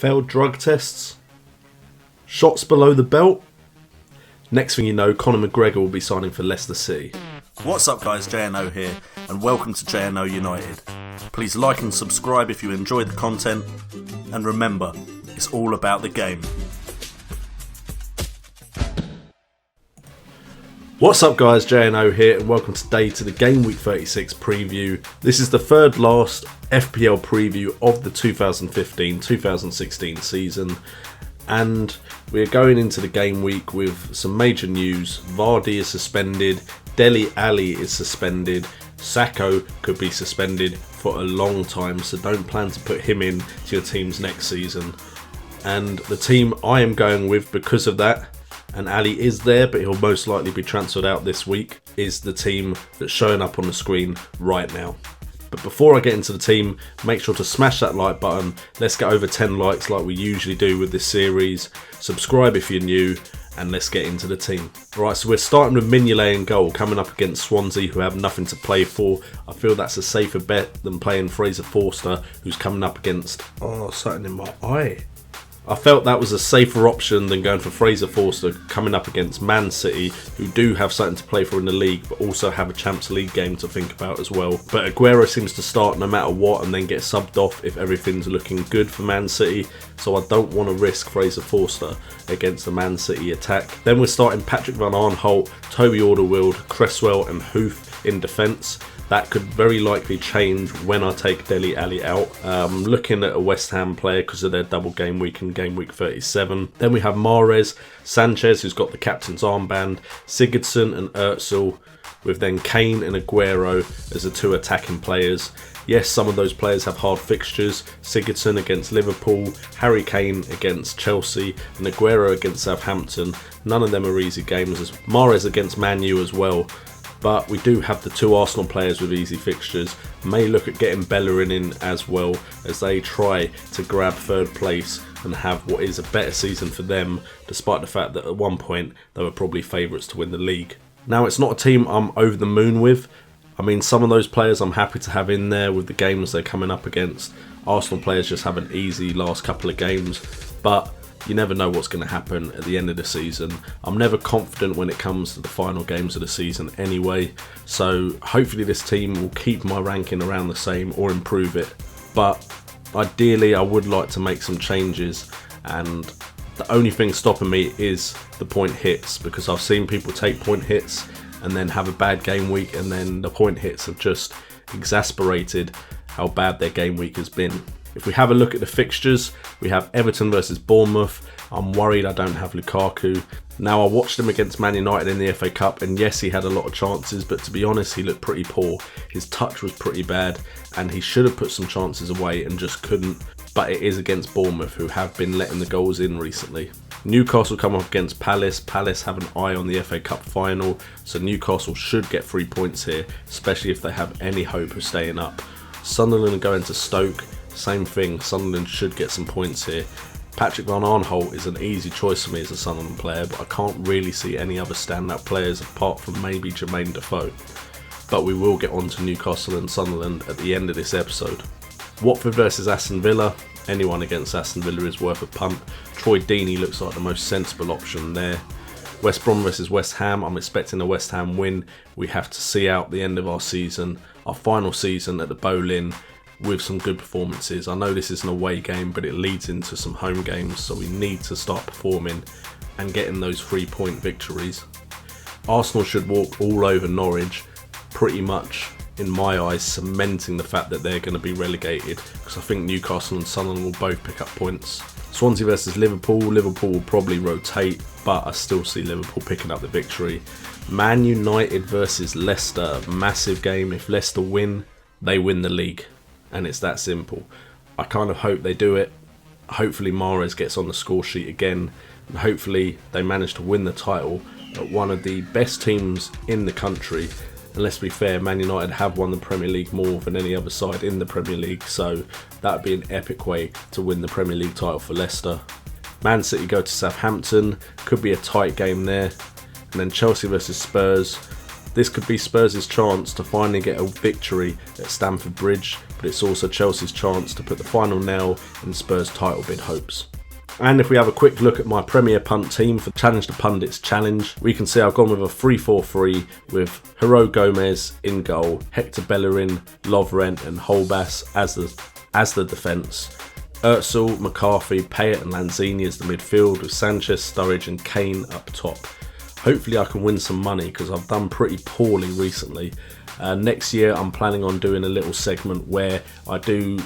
Failed drug tests? Shots below the belt? Next thing you know, Conor McGregor will be signing for Leicester City. What's up guys, JNO here, and welcome to JNO United. Please like and subscribe if you enjoy the content, and remember, it's all about the game. What's up guys, JNO here, and welcome today to the Gameweek 36 preview. This is the third last FPL preview of the 2015-2016 season, and we're going into the game week with some major news. Vardy is suspended, Dele Alli is suspended, Sacco could be suspended for a long time, so don't plan to put him in to your teams next season. And the team I am going with because of that, and Ali is there but he'll most likely be transferred out this week, is the team that's showing up on the screen right now. But before I get into the team, make sure to smash that like button. Let's get over 10 likes like we usually do with this series. Subscribe if you're new, and let's get into the team. Right, so we're starting with Mignolet in goal, coming up against Swansea, who have nothing to play for. I feel that's a safer bet than playing Fraser Forster, who's coming up against... Oh, something in my eye. I felt that was a safer option than going for Fraser Forster coming up against Man City, who do have something to play for in the league, but also have a Champions League game to think about as well. But Aguero seems to start no matter what and then get subbed off if everything's looking good for Man City, so I don't want to risk Fraser Forster against the Man City attack. Then we're starting Patrick Van Aanholt, Toby Alderweireld, Cresswell and Huth in defence. That could very likely change when I take Dele Alli out. Looking at a West Ham player because of their double game week and game week 37. Then we have Mahrez, Sanchez, who's got the captain's armband, Sigurdsson and Özil, with then Kane and Aguero as the two attacking players. Yes, some of those players have hard fixtures. Sigurdsson against Liverpool, Harry Kane against Chelsea, and Aguero against Southampton. None of them are easy games. As Mahrez against Man U as well. But we do have the two Arsenal players with easy fixtures. May look at getting Bellerin in as well as they try to grab third place and have what is a better season for them, despite the fact that at one point they were probably favourites to win the league. Now, it's not a team I'm over the moon with. I mean, some of those players I'm happy to have in there with the games they're coming up against. Arsenal players just have an easy last couple of games, but you never know what's going to happen at the end of the season. I'm never confident when it comes to the final games of the season anyway, so hopefully this team will keep my ranking around the same or improve it. But ideally I would like to make some changes, and the only thing stopping me is the point hits, because I've seen people take point hits and then have a bad game week, and then the point hits have just exasperated how bad their game week has been. If we have a look at the fixtures, we have Everton versus Bournemouth. I'm worried I don't have Lukaku. Now, I watched him against Man United in the FA Cup, and yes, he had a lot of chances, but to be honest, he looked pretty poor. His touch was pretty bad, and he should have put some chances away and just couldn't. But it is against Bournemouth, who have been letting the goals in recently. Newcastle come up against Palace. Palace have an eye on the FA Cup final, so Newcastle should get 3 points here, especially if they have any hope of staying up. Sunderland are going to Stoke. Same thing, Sunderland should get some points here. Patrick Van Aanholt is an easy choice for me as a Sunderland player, but I can't really see any other standout players apart from maybe Jermaine Defoe. But we will get on to Newcastle and Sunderland at the end of this episode. Watford versus Aston Villa. Anyone against Aston Villa is worth a punt. Troy Deeney looks like the most sensible option there. West Brom versus West Ham. I'm expecting a West Ham win. We have to see out the end of our season, our final season at the Boleyn, with some good performances. I know this is an away game, but it leads into some home games, so we need to start performing and getting those 3-point victories. Arsenal should walk all over Norwich, pretty much, in my eyes, cementing the fact that they're going to be relegated, because I think Newcastle and Sunderland will both pick up points. Swansea versus Liverpool. Liverpool will probably rotate, but I still see Liverpool picking up the victory. Man United versus Leicester. Massive game. If Leicester win, they win the league. And it's that simple. I kind of hope they do it. Hopefully Mahrez gets on the score sheet again, and hopefully they manage to win the title at one of the best teams in the country. And let's be fair, Man United have won the Premier League more than any other side in the Premier League, so that would be an epic way to win the Premier League title for Leicester. Man City go to Southampton, could be a tight game there. And then Chelsea versus Spurs. This could be Spurs' chance to finally get a victory at Stamford Bridge, but it's also Chelsea's chance to put the final nail in Spurs' title bid hopes. And if we have a quick look at my Premier Punt team for Challenge the Pundits Challenge, we can see I've gone with a 3-4-3 with Hero Gomez in goal, Hector Bellerin, Lovren and Holbass as the defence, Özil, McCarthy, Payet and Lanzini as the midfield, with Sanchez, Sturridge and Kane up top. Hopefully I can win some money because I've done pretty poorly recently. Next year I'm planning on doing a little segment where I do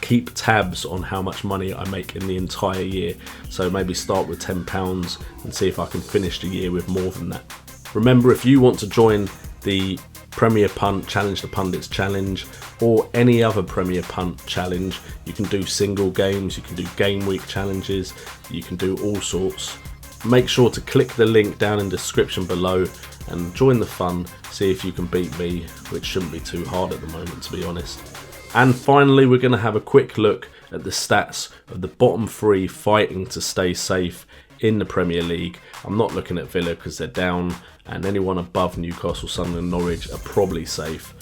keep tabs on how much money I make in the entire year. So maybe start with £10 and see if I can finish the year with more than that. Remember, if you want to join the Premier Punt Challenge the Pundits Challenge or any other Premier Punt challenge, you can do single games, you can do game week challenges, you can do all sorts. Make sure to click the link down in the description below and join the fun, see if you can beat me, which shouldn't be too hard at the moment, to be honest. And finally, we're going to have a quick look at the stats of the bottom three fighting to stay safe in the Premier League. I'm not looking at Villa because they're down, and anyone above Newcastle, Sunderland, Norwich are probably safe.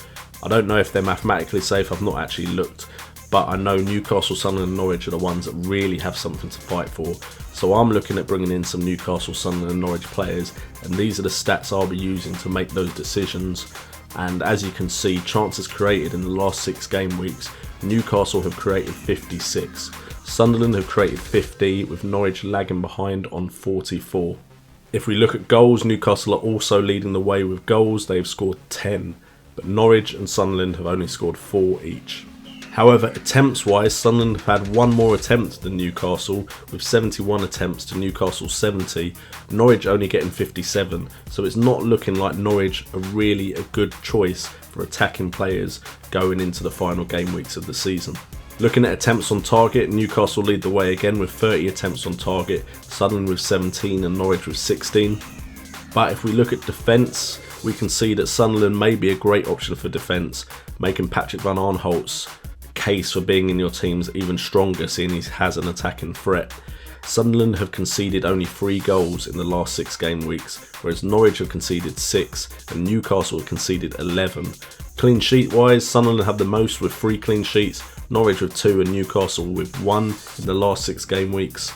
I don't know if they're mathematically safe, I've not actually looked, but I know Newcastle, Sunderland and Norwich are the ones that really have something to fight for. So I'm looking at bringing in some Newcastle, Sunderland and Norwich players, and these are the stats I'll be using to make those decisions. And as you can see, chances created in the last 6 game weeks, Newcastle have created 56. Sunderland have created 50, with Norwich lagging behind on 44. If we look at goals, Newcastle are also leading the way with goals. They've scored 10, but Norwich and Sunderland have only scored 4 each. However, attempts wise, Sunderland have had one more attempt than Newcastle, with 71 attempts to Newcastle's 70, Norwich only getting 57, so it's not looking like Norwich are really a good choice for attacking players going into the final game weeks of the season. Looking at attempts on target, Newcastle lead the way again with 30 attempts on target, Sunderland with 17 and Norwich with 16. But if we look at defence, we can see that Sunderland may be a great option for defence, making Patrick van Aanholt's case for being in your teams even stronger, seeing he has an attacking threat. Sunderland have conceded only 3 goals in the last 6 game weeks, whereas Norwich have conceded 6 and Newcastle have conceded 11. Clean sheet wise, Sunderland have the most with 3 clean sheets, Norwich with 2 and Newcastle with 1 in the last 6 game weeks.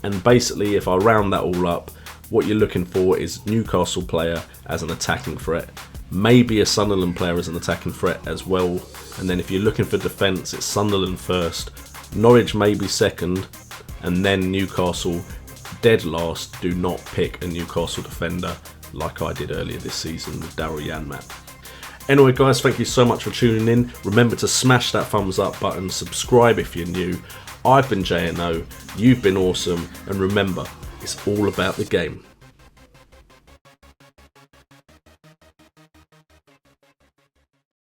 And basically, if I round that all up, what you're looking for is Newcastle player as an attacking threat, maybe a Sunderland player as an attacking threat as well, and then if you're looking for defence, it's Sunderland first, Norwich maybe second, and then Newcastle dead last. Do not pick a Newcastle defender like I did earlier this season with Daryl Janmat. Anyway guys, thank you so much for tuning in. Remember to smash that thumbs up button, subscribe if you're new. I've been JNO, you've been awesome, and remember, it's all about the game.